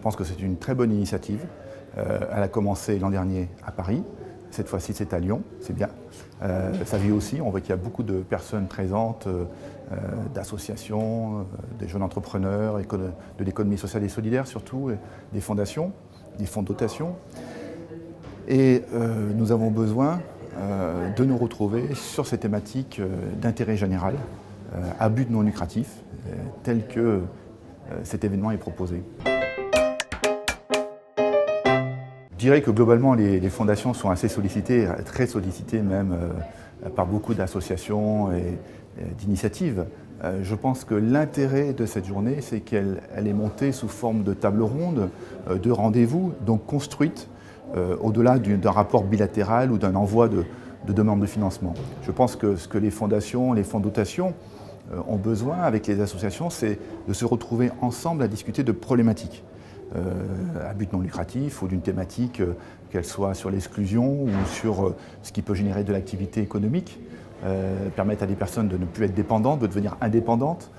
pense que c'est une très bonne initiative. Elle a commencé l'an dernier à Paris. Cette fois-ci, c'est à Lyon, c'est bien. Ça vit aussi, on voit qu'il y a beaucoup de personnes présentes, d'associations, des jeunes entrepreneurs, de l'économie sociale et solidaire surtout, des fondations, des fonds de dotation. Et nous avons besoin de nous retrouver sur ces thématiques d'intérêt général, à but non lucratif, tel que cet événement est proposé. Je dirais que globalement, les fondations sont assez sollicitées, très sollicitées même par beaucoup d'associations et d'initiatives. Je pense que l'intérêt de cette journée, c'est qu'elle est montée sous forme de table ronde, de rendez-vous, donc construite au-delà d'un rapport bilatéral ou d'un envoi de demande de financement. Je pense que ce que les fondations, les fonds de dotation ont besoin avec les associations, c'est de se retrouver ensemble à discuter de problématiques. À but non lucratif ou d'une thématique, qu'elle soit sur l'exclusion ou sur ce qui peut générer de l'activité économique, permettre à des personnes de ne plus être dépendantes, de devenir indépendantes.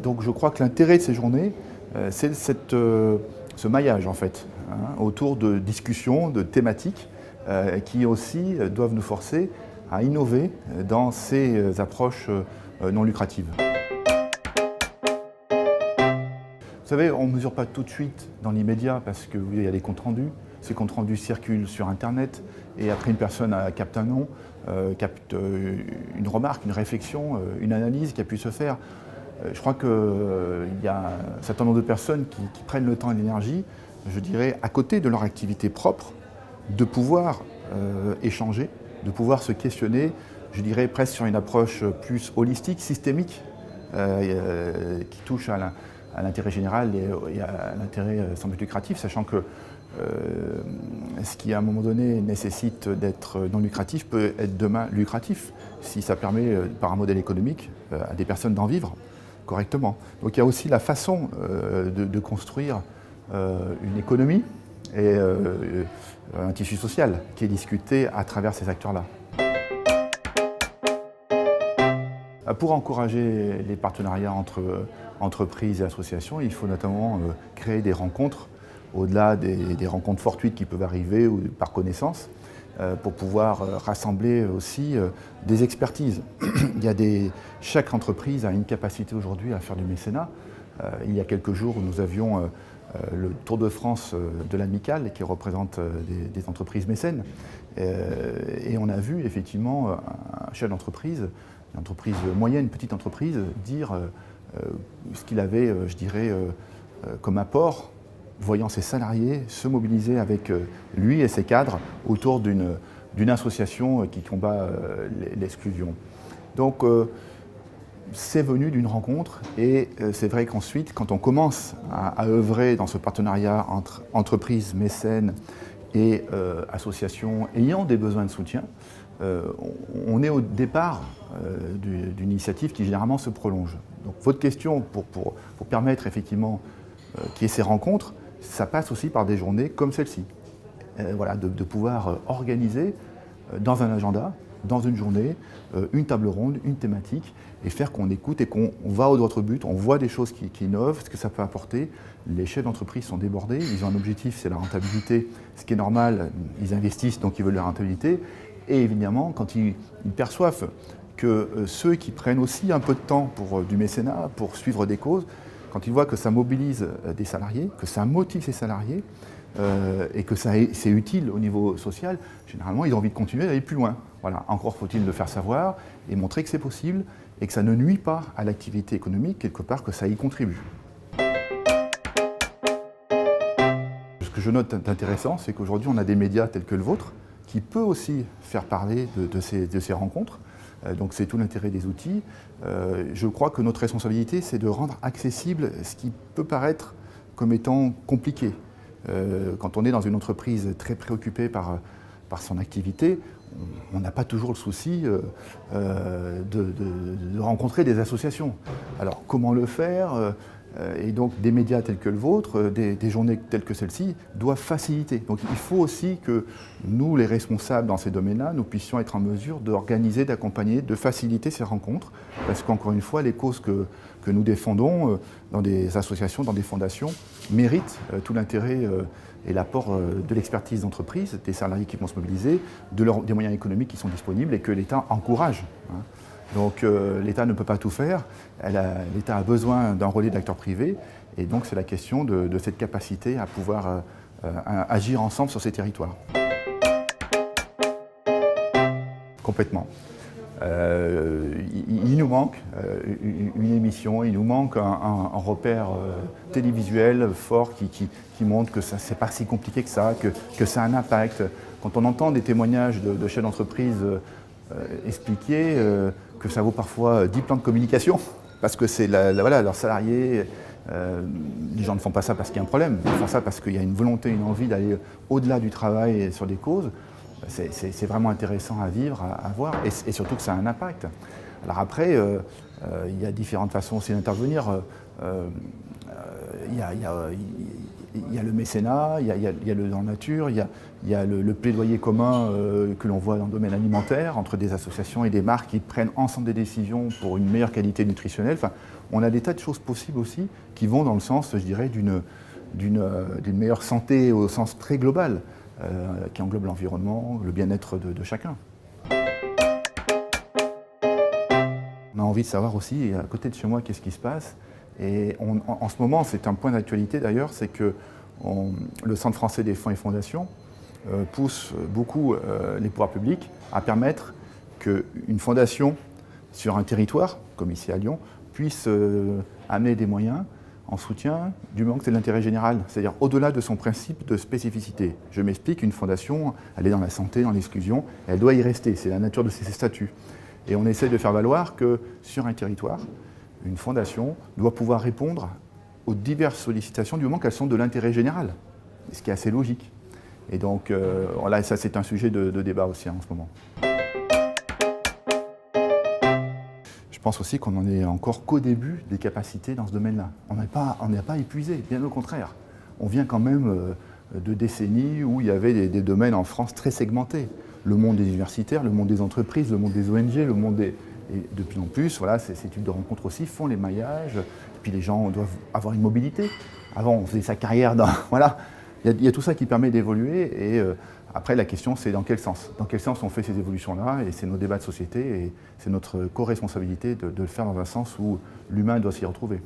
Donc je crois que l'intérêt de ces journées, c'est ce maillage en fait, autour de discussions, de thématiques qui aussi doivent nous forcer à innover dans ces approches non lucratives. Vous savez, on ne mesure pas tout de suite dans l'immédiat parce qu'il y a des comptes rendus. Ces comptes rendus circulent sur Internet et après une personne capte un nom, capte une remarque, une réflexion, une analyse qui a pu se faire. Je crois qu'il y a un certain nombre de personnes qui prennent le temps et l'énergie, je dirais, à côté de leur activité propre, de pouvoir échanger, de pouvoir se questionner, je dirais presque sur une approche plus holistique, systémique, qui touche à l'intérêt général et à l'intérêt sans but lucratif, sachant que ce qui à un moment donné nécessite d'être non lucratif peut être demain lucratif, si ça permet par un modèle économique à des personnes d'en vivre correctement. Donc il y a aussi la façon de construire une économie et un tissu social qui est discuté à travers ces acteurs-là. Pour encourager les partenariats entre entreprises et associations, il faut notamment créer des rencontres, au-delà des rencontres fortuites qui peuvent arriver ou par connaissance, pour pouvoir rassembler aussi des expertises. Chaque entreprise a une capacité aujourd'hui à faire du mécénat. Il y a quelques jours, nous avions le Tour de France de l'Amicale qui représente des entreprises mécènes. Et on a vu effectivement un chef d'entreprise, une entreprise moyenne, petite entreprise, dire ce qu'il avait, je dirais, comme apport, voyant ses salariés se mobiliser avec lui et ses cadres autour d'une association qui combat l'exclusion. Donc c'est venu d'une rencontre et c'est vrai qu'ensuite, quand on commence à œuvrer dans ce partenariat entre entreprises, mécènes et associations ayant des besoins de soutien, on est au départ d'une initiative qui généralement se prolonge. Donc votre question pour permettre effectivement qu'il y ait ces rencontres, ça passe aussi par des journées comme celle-ci. Voilà, de pouvoir organiser dans un agenda, dans une journée, une table ronde, une thématique, et faire qu'on écoute et qu'on va au droit au but, on voit des choses qui innovent, ce que ça peut apporter. Les chefs d'entreprise sont débordés, ils ont un objectif, c'est la rentabilité, ce qui est normal, ils investissent donc ils veulent la rentabilité. Et évidemment, quand ils perçoivent que ceux qui prennent aussi un peu de temps pour du mécénat, pour suivre des causes, quand ils voient que ça mobilise des salariés, que ça motive ces salariés et que c'est utile au niveau social, généralement ils ont envie de continuer d'aller plus loin. Voilà, encore faut-il le faire savoir et montrer que c'est possible et que ça ne nuit pas à l'activité économique, quelque part que ça y contribue. Ce que je note d'intéressant, c'est qu'aujourd'hui on a des médias tels que le vôtre qui peut aussi faire parler de ces rencontres. Donc c'est tout l'intérêt des outils. Je crois que notre responsabilité, c'est de rendre accessible ce qui peut paraître comme étant compliqué. Quand on est dans une entreprise très préoccupée par son activité, on n'a pas toujours le souci de rencontrer des associations. Alors comment le faire ? Et donc des médias tels que le vôtre, des journées telles que celle-ci, doivent faciliter. Donc il faut aussi que nous, les responsables dans ces domaines-là, nous puissions être en mesure d'organiser, d'accompagner, de faciliter ces rencontres. Parce qu'encore une fois, les causes que nous défendons dans des associations, dans des fondations, méritent tout l'intérêt et l'apport de l'expertise d'entreprise, des salariés qui vont se mobiliser, des moyens économiques qui sont disponibles et que l'État encourage. Donc l'État ne peut pas tout faire, l'État a besoin d'un relais d'acteurs privés, et donc c'est la question de cette capacité à pouvoir agir ensemble sur ces territoires. Complètement. Il nous manque une émission, il nous manque un repère télévisuel fort qui montre que ce n'est pas si compliqué que ça, que ça a un impact. Quand on entend des témoignages de chefs d'entreprise expliquer que ça vaut parfois 10 plans de communication, parce que c'est voilà, leurs salariés, les gens ne font pas ça parce qu'il y a un problème, ils font ça parce qu'il y a une volonté, une envie d'aller au-delà du travail et sur des causes. C'est vraiment intéressant à vivre, à voir, et surtout que ça a un impact. Alors après, il y a différentes façons aussi d'intervenir. Il y a le mécénat, il y a le dans la nature, il y a le plaidoyer commun que l'on voit dans le domaine alimentaire, entre des associations et des marques qui prennent ensemble des décisions pour une meilleure qualité nutritionnelle. Enfin, on a des tas de choses possibles aussi qui vont dans le sens, je dirais, d'une meilleure santé au sens très global. Qui englobe l'environnement, le bien-être de chacun. On a envie de savoir aussi, à côté de chez moi, qu'est-ce qui se passe. Et en ce moment, c'est un point d'actualité d'ailleurs, c'est que le Centre français des fonds et fondations pousse beaucoup les pouvoirs publics à permettre qu'une fondation sur un territoire, comme ici à Lyon, puisse amener des moyens en soutien du moment que c'est de l'intérêt général, c'est-à-dire au-delà de son principe de spécificité. Je m'explique, une fondation, elle est dans la santé, dans l'exclusion, elle doit y rester, c'est la nature de ses statuts. Et on essaie de faire valoir que sur un territoire, une fondation doit pouvoir répondre aux diverses sollicitations du moment qu'elles sont de l'intérêt général, ce qui est assez logique. Et donc, voilà, ça c'est un sujet de débat aussi en ce moment. Je pense aussi qu'on n'en est encore qu'au début des capacités dans ce domaine-là. On n'est pas épuisé, bien au contraire. On vient quand même de décennies où il y avait des domaines en France très segmentés. Le monde des universitaires, le monde des entreprises, le monde des ONG, le monde des... Et de plus en plus, voilà, ces types de rencontres aussi font les maillages. Et puis les gens doivent avoir une mobilité. Avant, on faisait sa carrière dans... Voilà. Il y a tout ça qui permet d'évoluer. Et après, la question, c'est dans quel sens. Dans quel sens on fait ces évolutions-là. Et c'est nos débats de société. Et c'est notre co-responsabilité de le faire dans un sens où l'humain doit s'y retrouver.